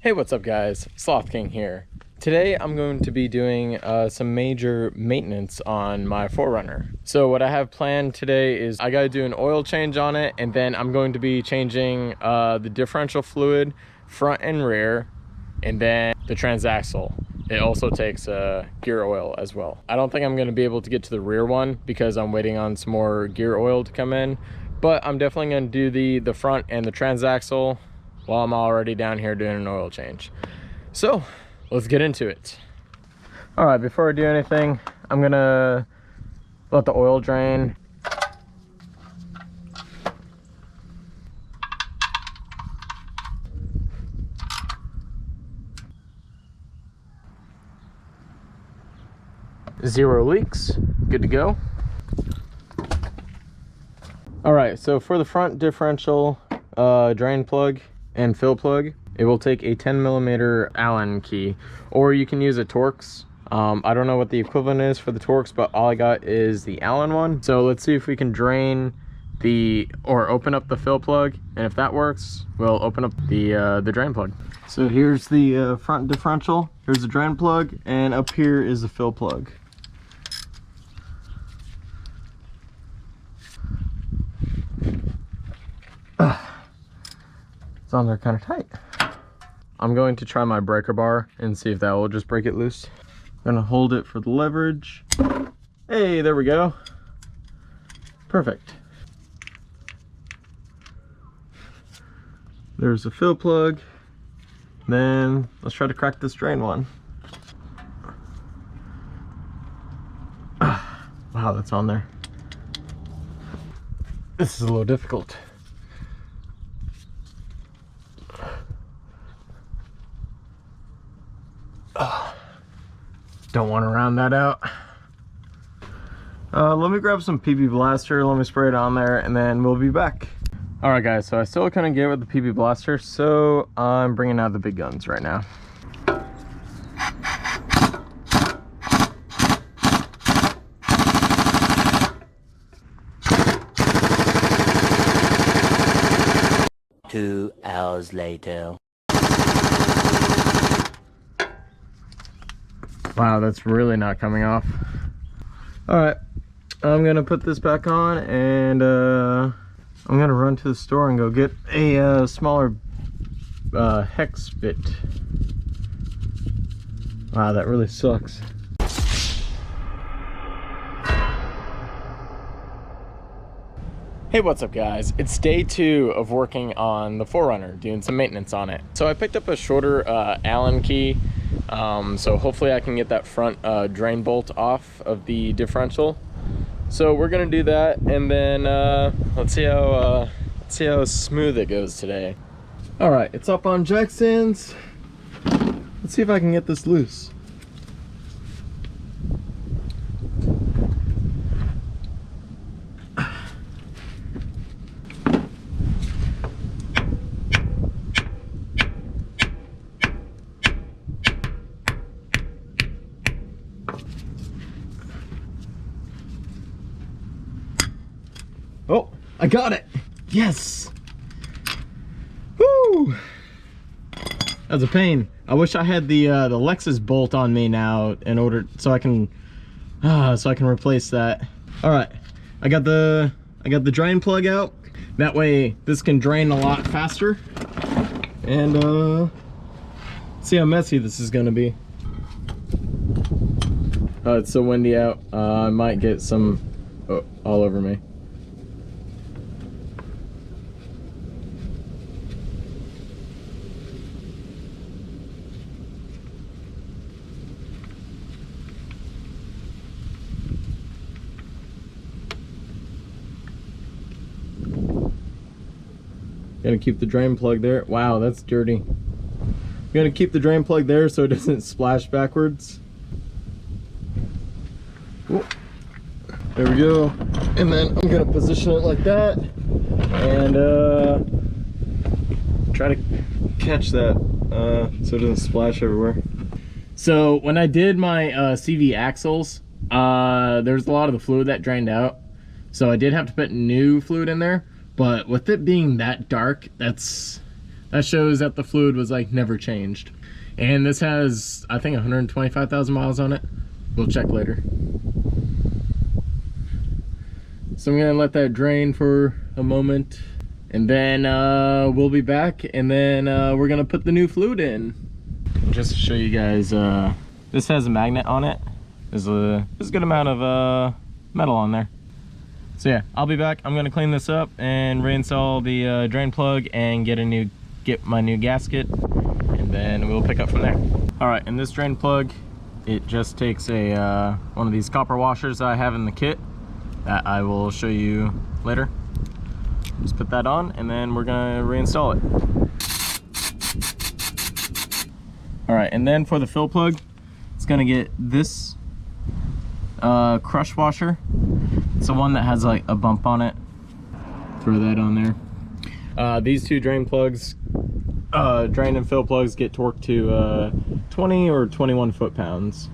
Hey, what's up guys? Sloth King here. Today I'm going to be doing some major maintenance on my 4Runner. So what I have planned today is I gotta do an oil change on it, and then I'm going to be changing the differential fluid front and rear, and then the transaxle. It also takes gear oil as well. I don't think I'm gonna be able to get to the rear one because I'm waiting on some more gear oil to come in, but I'm definitely gonna do the front and the transaxle while I'm already down here doing an oil change. So let's get into it. All right, before I do anything, I'm gonna let the oil drain. Zero leaks, good to go. All right, so for the front differential drain plug and fill plug, it will take a 10mm Allen key, or you can use a Torx. I don't know what the equivalent is for the Torx, but all I got is the Allen one. So let's see if we can drain or open up the fill plug, and if that works, we'll open up the drain plug. So here's the front differential, here's the drain plug, and up here is the fill plug. It's on there kind of tight. I'm going to try my breaker bar and see if that will just break it loose. I'm gonna hold it for the leverage. Hey, there we go. Perfect. There's the fill plug. Then let's try to crack this drain one. Wow, that's on there. This is a little difficult. Don't want to round that out. Let me grab some PB Blaster, let me spray it on there, and then we'll be back. All right guys, so I still couldn't get with the PB Blaster, so I'm bringing out the big guns right now. Two hours later. Wow, that's really not coming off. All right, I'm gonna put this back on, and I'm gonna run to the store and go get a smaller hex bit. Wow, that really sucks. Hey, what's up guys? It's day 2 of working on the 4Runner, doing some maintenance on it. So I picked up a shorter Allen key, so hopefully I can get that front drain bolt off of the differential. So we're gonna do that, and then let's see how smooth it goes today. All right, it's up on jack stands. Let's see if I can get this loose. Oh, I got it! Yes! Woo! That was a pain. I wish I had the Lexus bolt on me now in order so I can replace that. All right, I got the drain plug out. That way this can drain a lot faster. And see how messy this is gonna be. It's so windy out. I might get some all over me. Gotta keep the drain plug there. Wow, that's dirty. I'm gonna keep the drain plug there so it doesn't splash backwards. Ooh. There we go. And then I'm gonna position it like that and try to catch that so it doesn't splash everywhere. So when I did my CV axles, there's a lot of the fluid that drained out. So I did have to put new fluid in there. But with it being that dark, that's That shows that the fluid was like never changed. And this has, I think, 125,000 miles on it. We'll check later. So I'm gonna let that drain for a moment, and then we'll be back, and then we're gonna put the new fluid in. Just to show you guys, this has a magnet on it. There's a good amount of metal on there. So yeah, I'll be back. I'm gonna clean this up and reinstall the drain plug and get my new gasket, and then we'll pick up from there. All right, and this drain plug, it just takes a one of these copper washers that I have in the kit that I will show you later. Just put that on, and then we're gonna reinstall it. All right, and then for the fill plug, it's gonna get this crush washer. It's the one that has like a bump on it. Throw that on there. These two drain plugs, drain and fill plugs, get torqued to 20 or 21 foot-pounds.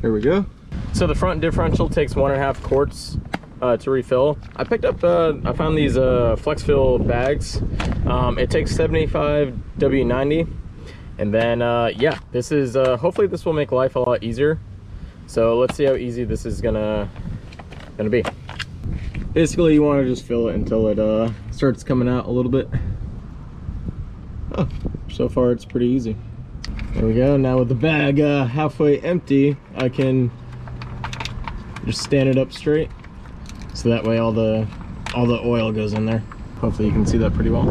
There we go. So the front differential takes 1.5 quarts to refill. I picked up, I found these flex fill bags. It takes 75 W90. And then, yeah, this is, hopefully this will make life a lot easier. So let's see how easy this is gonna be. Basically, you want to just fill it until it starts coming out a little bit. Oh, so far it's pretty easy. There we go. Now with the bag halfway empty, I can just stand it up straight, so that way all the oil goes in there. Hopefully you can see that pretty well.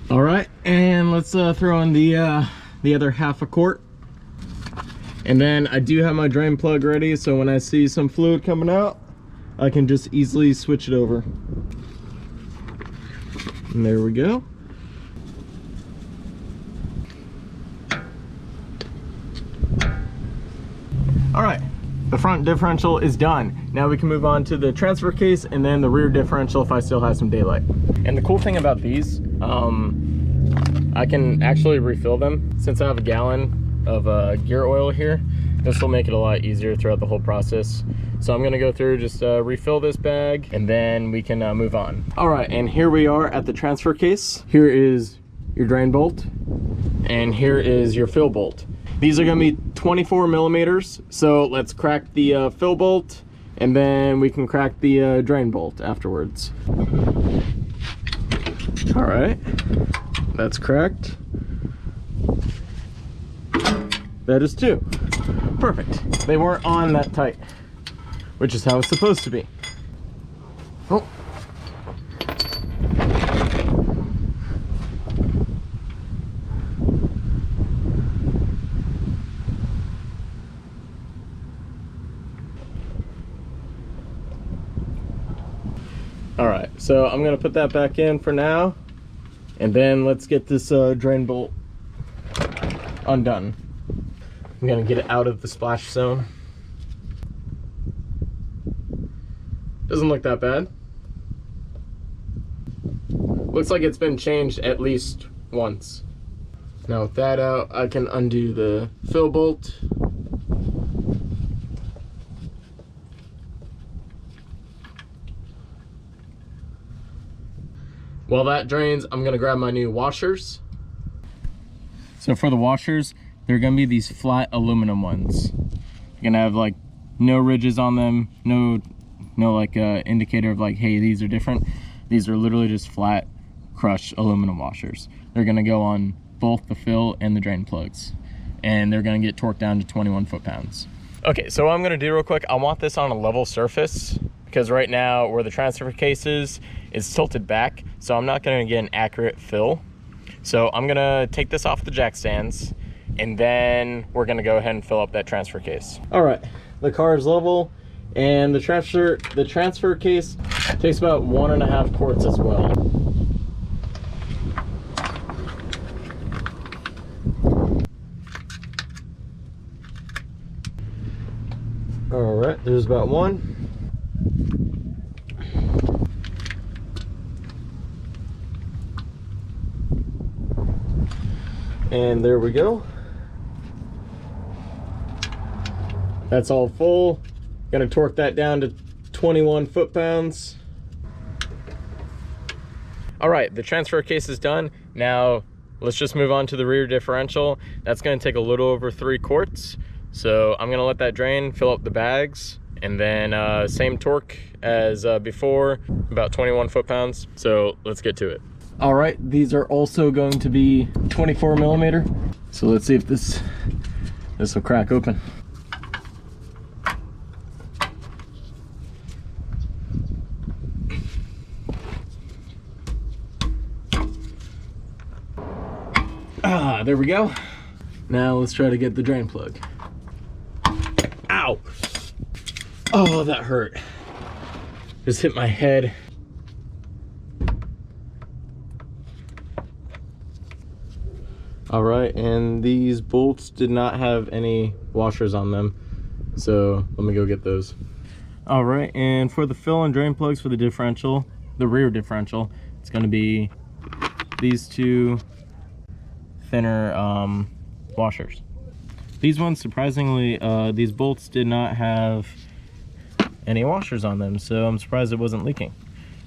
All right, and let's throw in the other 1/2 quart. And then I do have my drain plug ready, so when I see some fluid coming out, I can just easily switch it over. And there we go. All right, the front differential is done. Now we can move on to the transfer case and then the rear differential if I still have some daylight. And the cool thing about these, I can actually refill them. Since I have a gallon of gear oil here, this will make it a lot easier throughout the whole process. So I'm gonna go through, just refill this bag, and then we can move on. All right, and here we are at the transfer case. Here is your drain bolt, and here is your fill bolt. These are gonna be 24 millimeters, so let's crack the fill bolt, and then we can crack the drain bolt afterwards. All right, that's cracked. That is 2. Perfect. They weren't on that tight, which is how it's supposed to be. Oh. All right, so I'm gonna put that back in for now, and then let's get this drain bolt undone. I'm gonna get it out of the splash zone. Doesn't look that bad. Looks like it's been changed at least once. Now with that out, I can undo the fill bolt. While that drains, I'm gonna grab my new washers. So for the washers, they're gonna be these flat aluminum ones. You're gonna have like no ridges on them, no like indicator of like, hey, these are different. These are literally just flat crushed aluminum washers. They're gonna go on both the fill and the drain plugs, and they're gonna get torqued down to 21 foot-pounds. Okay, so what I'm gonna do real quick, I want this on a level surface, because right now where the transfer case is, it's tilted back, so I'm not gonna get an accurate fill. So I'm gonna take this off the jack stands, and then we're gonna go ahead and fill up that transfer case. All right, the car is level, and the transfer case takes about 1.5 quarts as well. All right, there's about 1. And there we go. That's all full. Gonna torque that down to 21 foot-pounds. All right, the transfer case is done. Now let's just move on to the rear differential. That's gonna take a little over 3 quarts. So I'm gonna let that drain, fill up the bags, and then same torque as before, about 21 foot-pounds. So let's get to it. All right, these are also going to be 24 millimeter. So let's see if this will crack open. Ah, there we go. Now let's try to get the drain plug. Ow! Oh, that hurt. Just hit my head. All right, and these bolts did not have any washers on them, so let me go get those. All right, and for the fill and drain plugs for the differential, the rear differential, it's gonna be these two thinner washers. These ones, surprisingly, these bolts did not have any washers on them, so I'm surprised it wasn't leaking.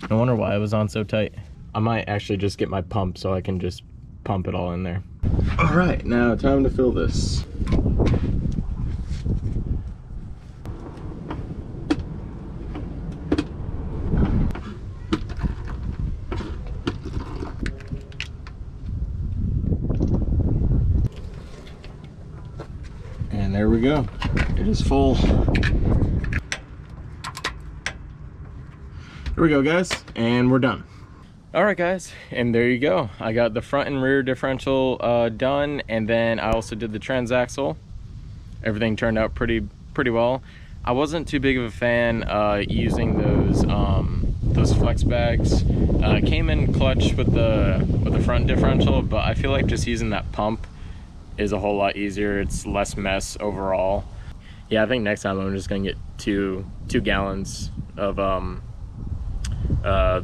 No wonder why it was on so tight. I might actually just get my pump so I can just pump it all in there. All right, now time to fill this. And there we go. It is full. Here we go, guys, and we're done. All right, guys, and there you go. I got the front and rear differential done, and then I also did the transaxle. Everything turned out pretty well. I wasn't too big of a fan using those flex bags. Came in clutch with the front differential, but I feel like just using that pump is a whole lot easier. It's less mess overall. Yeah, I think next time I'm just gonna get two gallons of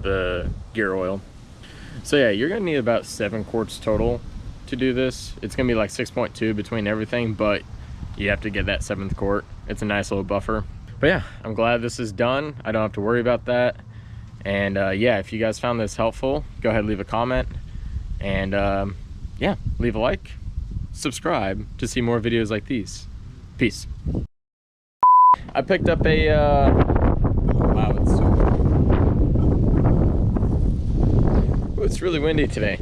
the gear oil. So yeah, you're gonna need about 7 quarts total to do this. It's gonna be like 6.2 between everything, but you have to get that 7th quart. It's a nice little buffer. But yeah, I'm glad this is done. I don't have to worry about that. And yeah, if you guys found this helpful, go ahead and leave a comment, and yeah, leave a like, subscribe to see more videos like these. Peace. I picked up a wow, it's really windy today.